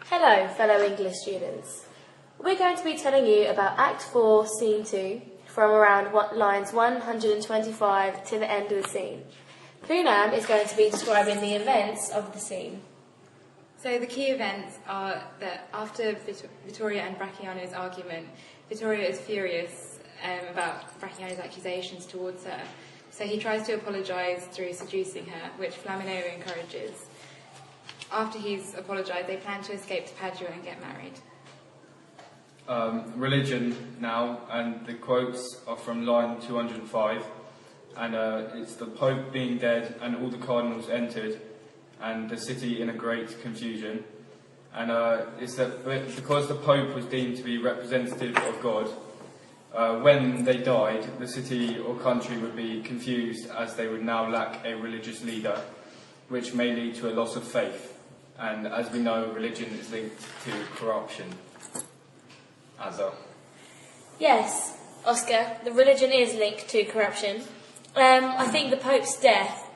Hello, fellow English students. We're going to be telling you about Act 4, Scene 2, from around lines 125 to the end of the scene. Poonam is going to be describing the events of the scene. So the key events are that after Vittoria and Bracciano's argument, Vittoria is furious about Bracciano's accusations towards her. So he tries to apologise through seducing her, which Flamineo encourages. After he's apologised, they plan to escape to Padua and get married. Religion now, and the quotes are from line 205, and it's the Pope being dead and all the cardinals entered, and the city in a great confusion. And it's that because the Pope was deemed to be representative of God, when they died, the city or country would be confused as they would now lack a religious leader, which may lead to a loss of faith. And as we know, religion is linked to corruption. Yes, Oscar, the religion is linked to corruption. I think the Pope's death,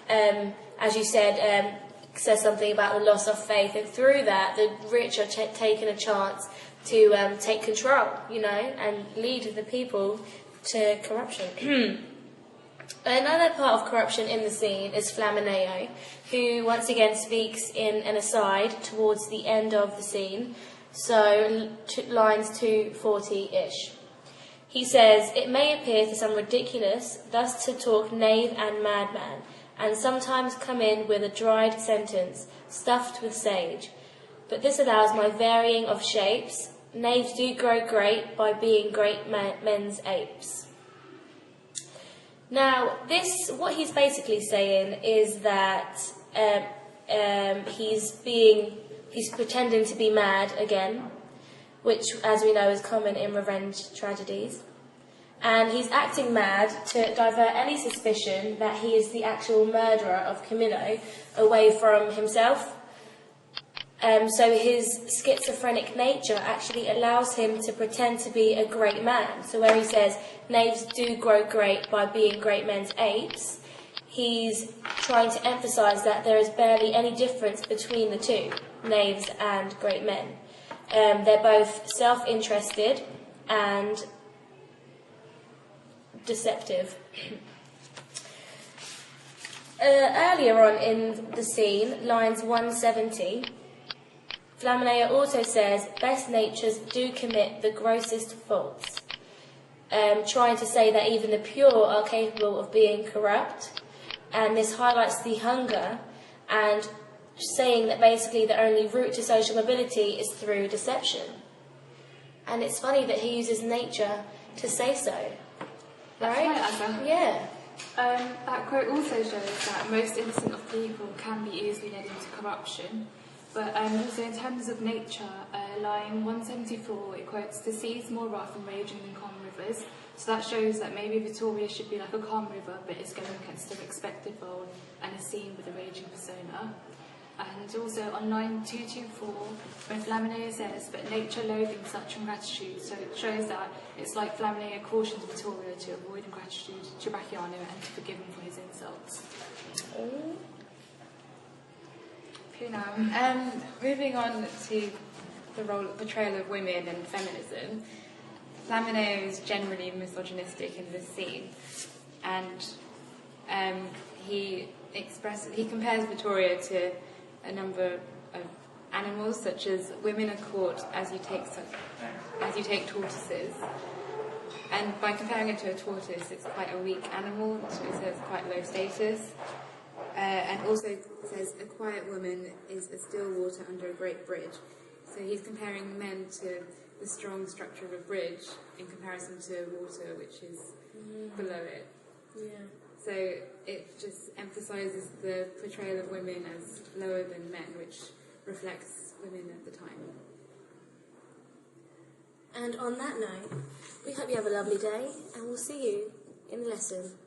as you said, says something about the loss of faith, and through that, the rich are taking a chance to take control, and lead the people to corruption. Another part of corruption in the scene is Flamineo, who once again speaks in an aside towards the end of the scene, so lines 240-ish. He says, "It may appear to some ridiculous thus to talk knave and madman, and sometimes come in with a dried sentence, stuffed with sage. But this allows my varying of shapes. Knaves do grow great by being great men's apes." Now, what he's basically saying is that he's pretending to be mad again, which, as we know, is common in revenge tragedies. And he's acting mad to divert any suspicion that he is the actual murderer of Camillo away from himself. So his schizophrenic nature actually allows him to pretend to be a great man. So where he says, knaves do grow great by being great men's apes, he's trying to emphasise that there is barely any difference between the two, knaves and great men. They're both self-interested and deceptive. Earlier on in the scene, lines 170, Flamineo also says, "Best natures do commit the grossest faults," trying to say that even the pure are capable of being corrupt, and this highlights the hunger, and saying that basically the only route to social mobility is through deception. And it's funny that he uses nature to say so. Right? That's right, Anna. Yeah. That quote also shows that most innocent of people can be easily led into corruption. But also in terms of nature, line 174, it quotes, "The sea is more rough and raging than calm rivers." So that shows that maybe Vittoria should be like a calm river, but is going against a expected role and is seen with a raging persona. And also on line 224, when Flamineo says, "But nature loathing such ingratitude," so it shows that it's like Flamineo cautions Vittoria to avoid ingratitude to Bracciano and to forgive him for his insults. Moving on to the portrayal of women and feminism, Flamineo is generally misogynistic in this scene, and he compares Vittoria to a number of animals, such as women are caught as you take tortoises. And by comparing it to a tortoise, it's quite a weak animal, so it's quite low status. And also says a quiet woman is a still water under a great bridge. So he's comparing men to the strong structure of a bridge in comparison to water, which is below it. Yeah. So it just emphasises the portrayal of women as lower than men, which reflects women at the time. And on that note, we hope you have a lovely day, and we'll see you in the lesson.